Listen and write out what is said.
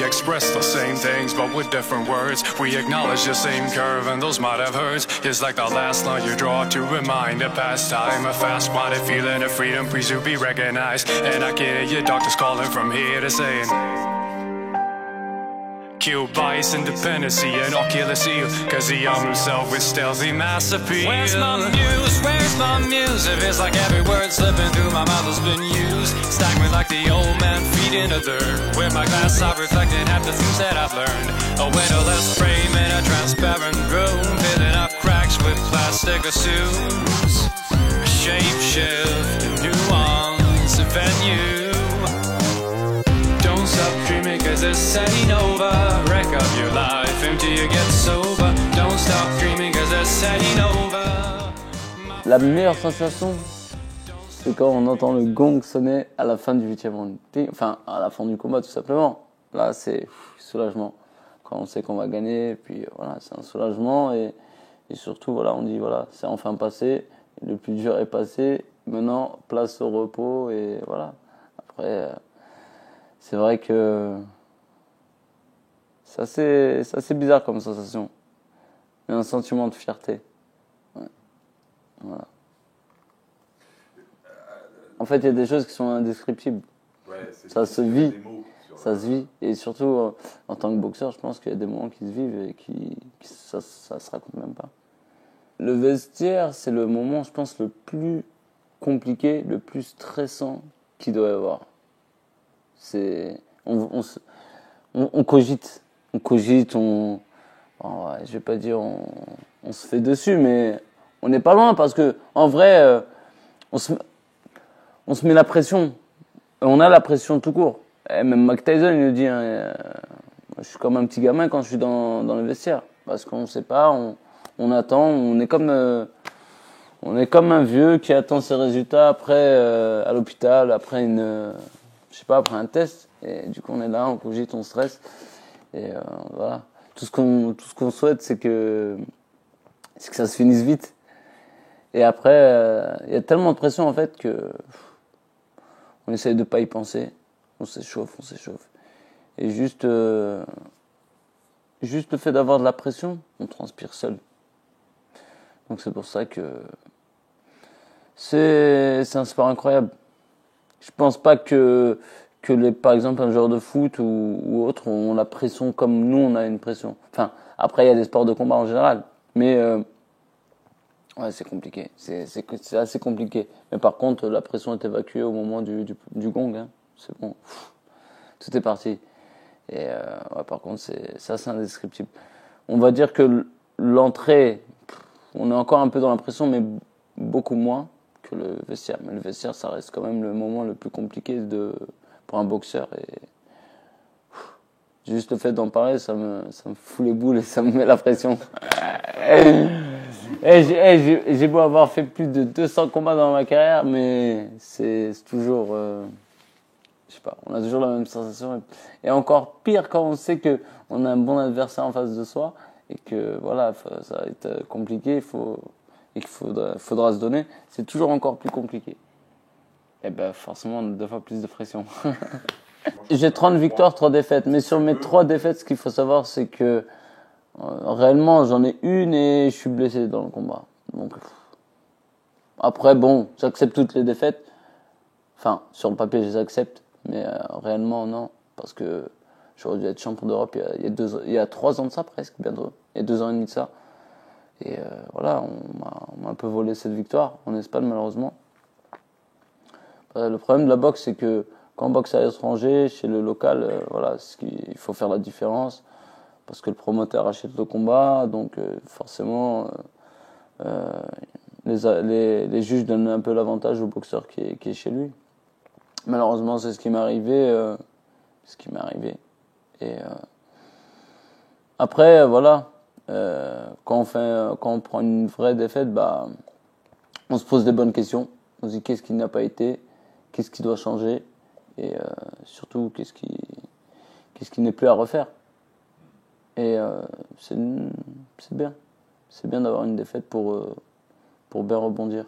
express the same things, but with different words. We acknowledge the same curve, and those might have hurts. It's like the last line you draw to remind a past time. A fast-minded feeling of freedom, please to be recognized. And I can hear your doctors calling from here to saying, kill bias, independency, and oculus seal, cause he armed himself with stealthy mass appeal. Where's my muse? Where's my muse? It feels like every word slipping through my mouth has been used. Staggering like the old man feeding a dirt. With my glass I've reflected half the things that I've learned. A windowless frame in a transparent room, filling up cracks with plastic assumes. A shape shift, a nuance, a venue. Don't stop dreaming cause it's ain't over. Wreck up your life until you get sober. Don't stop dreaming cause it's ain't over. La meilleure sensation, c'est quand on entend le gong sonner à la fin du 8e round. Enfin, à la fin du combat tout simplement. Là, c'est soulagement. Quand on sait qu'on va gagner, puis voilà, c'est un soulagement. Et surtout, voilà, on dit, voilà, c'est enfin passé. Le plus dur est passé. Maintenant, place au repos. Et voilà. Après... c'est vrai que c'est assez bizarre comme sensation. Il y a un sentiment de fierté. Ouais. Voilà. En fait, il y a des choses qui sont indescriptibles. Ouais, ça se vit. Ça se vit. Et surtout, en tant que boxeur, je pense qu'il y a des moments qui se vivent et ça se raconte même pas. Le vestiaire, c'est le moment, je pense, le plus compliqué, le plus stressant qu'il doit y avoir. On cogite, je vais pas dire on se fait dessus, mais on n'est pas loin parce que en vrai, on se met la pression, on a la pression tout court. Et même Mike Tyson il nous dit, je suis comme un petit gamin quand je suis dans le vestiaire parce qu'on sait pas, on attend, on est comme un vieux qui attend ses résultats après à l'hôpital, après après un test, et du coup on est là, on cogite, on stresse, et voilà. Tout ce qu'on souhaite, c'est que ça se finisse vite. Et après, il y a tellement de pression en fait que on essaye de pas y penser, on s'échauffe. Et juste le fait d'avoir de la pression, on transpire seul. Donc c'est pour ça que c'est un sport incroyable. Je pense pas que par exemple un joueur de foot ou autre ont la pression comme nous on a une pression. Enfin, après il y a des sports de combat en général, mais ouais, c'est compliqué. C'est assez compliqué. Mais par contre, la pression est évacuée au moment du gong. Hein. C'est bon, tout est parti. Et ouais, par contre, c'est assez indescriptible. On va dire que l'entrée, on est encore un peu dans la pression, mais beaucoup moins que le vestiaire. Mais le vestiaire, ça reste quand même le moment le plus compliqué pour un boxeur. Et juste le fait d'en parler, ça me fout les boules et ça me met la pression. J'ai beau avoir fait plus de 200 combats dans ma carrière, mais c'est toujours... je sais pas, on a toujours la même sensation. Et encore pire quand on sait qu'on a un bon adversaire en face de soi et que voilà, ça va être compliqué, qu'il faudra se donner. C'est toujours encore plus compliqué. Et ben forcément, on a 2 fois plus de pression. J'ai 30 victoires, 3 défaites. Mais sur mes 3 défaites, ce qu'il faut savoir, c'est que réellement, j'en ai une et je suis blessé dans le combat. Donc, après, bon, j'accepte toutes les défaites. Enfin, sur le papier, je les accepte. Mais réellement, non. Parce que j'aurais dû être champion d'Europe il y a 3 ans de ça, presque, bientôt. Il y a 2 ans et demi de ça. Et voilà, on m'a un peu volé cette victoire en Espagne, malheureusement. Le problème de la boxe, c'est que quand on boxe à l'étranger, chez le local, voilà, il faut faire la différence. Parce que le promoteur achète le combat, donc forcément, les juges donnent un peu l'avantage au boxeur qui est chez lui. Malheureusement, c'est ce qui m'est arrivé. Et après, voilà, quand on prend une vraie défaite, bah, on se pose des bonnes questions. On se dit qu'est-ce qui n'a pas été, qu'est-ce qui doit changer, et surtout qu'est-ce qui n'est plus à refaire. Et c'est bien. C'est bien d'avoir une défaite pour bien rebondir.